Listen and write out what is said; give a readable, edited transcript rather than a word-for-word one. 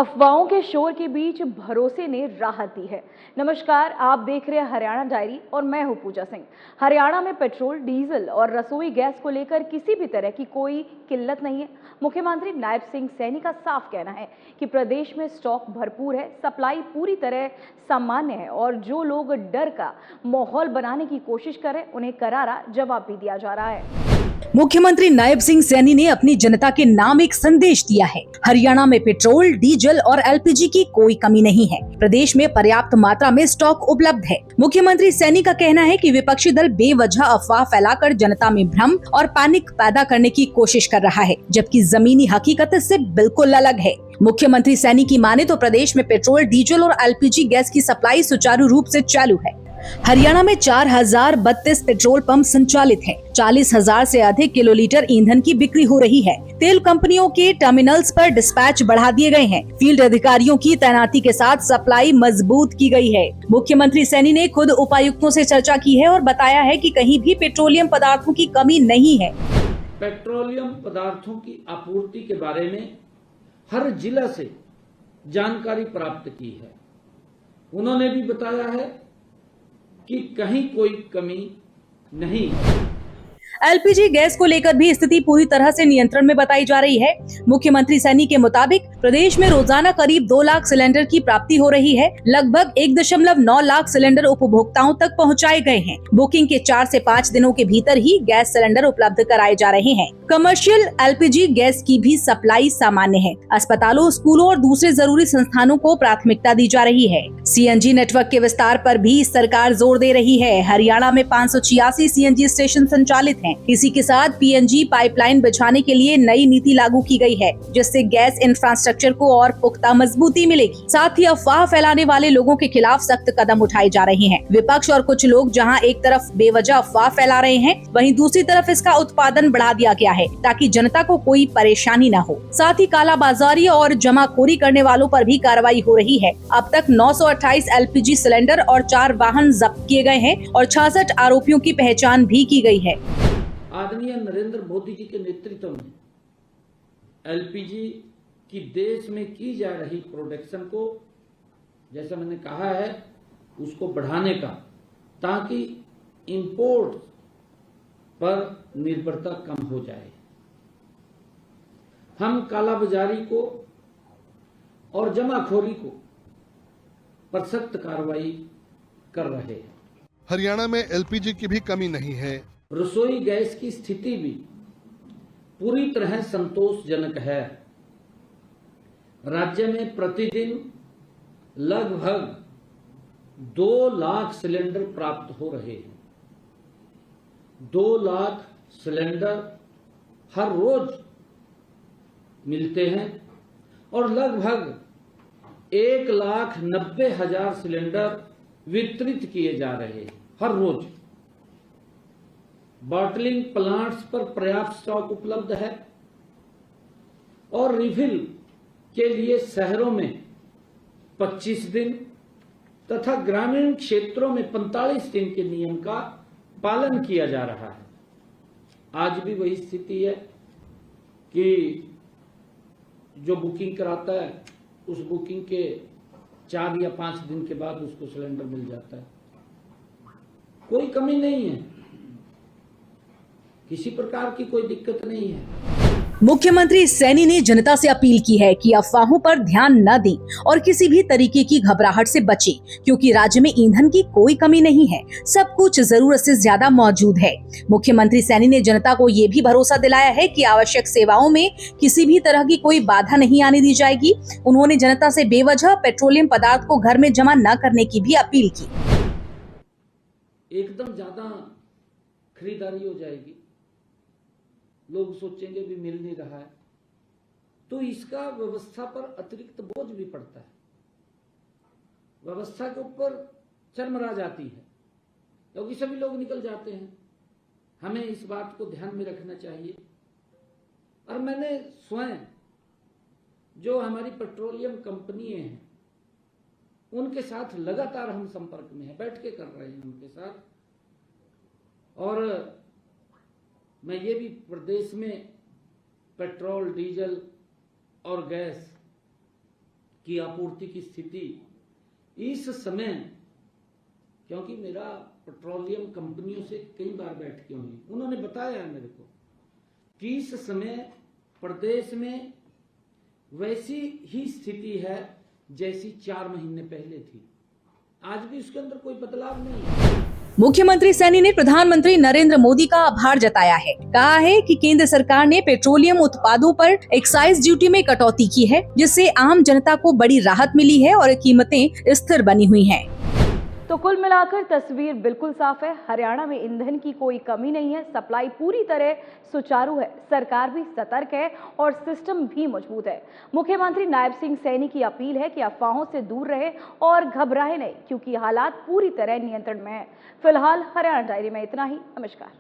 अफवाहों के शोर के बीच भरोसे ने राहत दी है। नमस्कार, आप देख रहे हैं हरियाणा डायरी और मैं हूं पूजा सिंह। हरियाणा में पेट्रोल, डीजल और रसोई गैस को लेकर किसी भी तरह की कोई किल्लत नहीं है। मुख्यमंत्री नायब सिंह सैनी का साफ कहना है कि प्रदेश में स्टॉक भरपूर है, सप्लाई पूरी तरह सामान्य है और जो लोग डर का माहौल बनाने की कोशिश कर रहे हैं उन्हें करारा जवाब भी दिया जा रहा है। मुख्यमंत्री नायब सिंह सैनी ने अपनी जनता के नाम एक संदेश दिया है। हरियाणा में पेट्रोल, डीजल और एलपीजी की कोई कमी नहीं है। प्रदेश में पर्याप्त मात्रा में स्टॉक उपलब्ध है। मुख्यमंत्री सैनी का कहना है कि विपक्षी दल बेवजह अफवाह फैलाकर जनता में भ्रम और पैनिक पैदा करने की कोशिश कर रहा है, जबकि जमीनी हकीकत इससे बिल्कुल अलग है। मुख्यमंत्री सैनी की माने तो प्रदेश में पेट्रोल, डीजल और एलपीजी गैस की सप्लाई सुचारू रूप से चालू है। हरियाणा में 4032 पेट्रोल पंप संचालित हैं। 40,000 से अधिक किलोलीटर ईंधन की बिक्री हो रही है। तेल कंपनियों के टर्मिनल्स पर डिस्पैच बढ़ा दिए गए हैं। फील्ड अधिकारियों की तैनाती के साथ सप्लाई मजबूत की गई है। मुख्यमंत्री सैनी ने खुद उपायुक्तों से चर्चा की है और बताया है कि कहीं भी पेट्रोलियम पदार्थों की कमी नहीं है। पेट्रोलियम पदार्थों की आपूर्ति के बारे में हर जिला से जानकारी प्राप्त की है। उन्होंने भी बताया है कि कहीं कोई कमी नहीं है। एलपीजी गैस को लेकर भी स्थिति पूरी तरह से नियंत्रण में बताई जा रही है। मुख्यमंत्री सैनी के मुताबिक प्रदेश में रोजाना करीब 2 लाख सिलेंडर की प्राप्ति हो रही है। लगभग 1.9 लाख सिलेंडर उपभोक्ताओं तक पहुंचाए गए हैं। बुकिंग के 4 से 5 दिनों के भीतर ही गैस सिलेंडर उपलब्ध कराए जा रहे हैं। कमर्शियल एलपीजी गैस की भी सप्लाई सामान्य है। अस्पतालों, स्कूलों और दूसरे जरूरी संस्थानों को प्राथमिकता दी जा रही है। सीएनजी नेटवर्क के विस्तार पर भी सरकार जोर दे रही है। हरियाणा में 586 सीएनजी स्टेशन संचालित हैं। इसी के साथ पीएनजी पाइपलाइन बिछाने के लिए नई नीति लागू की गई है, जिससे गैस इंफ्रास्ट्रक्चर को और पुख्ता मजबूती मिलेगी। साथ ही अफवाह फैलाने वाले लोगों के खिलाफ सख्त कदम उठाए जा रहे हैं। विपक्ष और कुछ लोग जहां एक तरफ बेवजह अफवाह फैला रहे हैं, वहीं दूसरी तरफ इसका उत्पादन बढ़ा दिया गया है ताकि जनता को कोई परेशानी न हो। साथ ही कालाबाजारी और जमाखोरी करने वालों पर भी कार्रवाई हो रही है। अब तक 928 एलपीजी सिलेंडर और 4 वाहन जब्त किए गए हैं और 66 आरोपियों की पहचान भी की गई है। आदरणीय नरेंद्र मोदी जी के नेतृत्व में एलपीजी की देश में की जा रही प्रोडक्शन को, जैसा मैंने कहा है, उसको बढ़ाने का, ताकि इंपोर्ट पर निर्भरता कम हो जाए। हम कालाबाजारी को और जमाखोरी को पर सख्त कार्रवाई कर रहे हैं। हरियाणा में एलपीजी की भी कमी नहीं है। रसोई गैस की स्थिति भी पूरी तरह संतोषजनक है। राज्य में प्रतिदिन लगभग 2 लाख सिलेंडर प्राप्त हो रहे हैं। 2 लाख सिलेंडर हर रोज मिलते हैं और लगभग 1,90,000 सिलेंडर वितरित किए जा रहे हैं हर रोज। बॉटलिंग प्लांट्स पर पर्याप्त स्टॉक उपलब्ध है और रिफिल के लिए शहरों में 25 दिन तथा ग्रामीण क्षेत्रों में 45 दिन के नियम का पालन किया जा रहा है। आज भी वही स्थिति है कि जो बुकिंग कराता है उस बुकिंग के 4 या 5 दिन के बाद उसको सिलेंडर मिल जाता है। कोई कमी नहीं है, किसी प्रकार की कोई दिक्कत नहीं है। मुख्यमंत्री सैनी ने जनता से अपील की है कि अफवाहों पर ध्यान न दें और किसी भी तरीके की घबराहट से बचें, क्योंकि राज्य में ईंधन की कोई कमी नहीं है। सब कुछ जरूरत से ज्यादा मौजूद है। मुख्यमंत्री सैनी ने जनता को ये भी भरोसा दिलाया है कि आवश्यक सेवाओं में किसी भी तरह की कोई बाधा नहीं आने दी जाएगी। उन्होंने जनता से बेवजह पेट्रोलियम पदार्थ को घर में जमा न करने की भी अपील की। एकदम ज्यादा खरीदारी हो जाएगी, लोग सोचेंगे भी मिल नहीं रहा है, तो इसका व्यवस्था पर अतिरिक्त बोझ भी पड़ता है। व्यवस्था के ऊपर चरमरा जाती है, क्योंकि सभी लोग निकल जाते हैं। हमें इस बात को ध्यान में रखना चाहिए। और मैंने स्वयं जो हमारी पेट्रोलियम कंपनियां हैं उनके साथ लगातार हम संपर्क में हैं, बैठ के कर रहे हैं उनके साथ। और मैं ये भी प्रदेश में पेट्रोल, डीजल और गैस की आपूर्ति की स्थिति इस समय, क्योंकि मेरा पेट्रोलियम कंपनियों से कई बार बैठकें हुई, उन्होंने बताया मेरे को कि इस समय प्रदेश में वैसी ही स्थिति है जैसी 4 महीने पहले थी। आज भी उसके अंदर कोई बदलाव नहीं है। मुख्यमंत्री सैनी ने प्रधानमंत्री नरेंद्र मोदी का आभार जताया है। कहा है कि केंद्र सरकार ने पेट्रोलियम उत्पादों पर एक्साइज ड्यूटी में कटौती की है, जिससे आम जनता को बड़ी राहत मिली है और कीमतें स्थिर बनी हुई हैं। तो कुल मिलाकर तस्वीर बिल्कुल साफ है। हरियाणा में ईंधन की कोई कमी नहीं है, सप्लाई पूरी तरह सुचारू है, सरकार भी सतर्क है और सिस्टम भी मजबूत है। मुख्यमंत्री नायब सिंह सैनी की अपील है कि अफवाहों से दूर रहे और घबराए नहीं, क्योंकि हालात पूरी तरह नियंत्रण में है। फिलहाल हरियाणा डायरी में इतना ही। नमस्कार।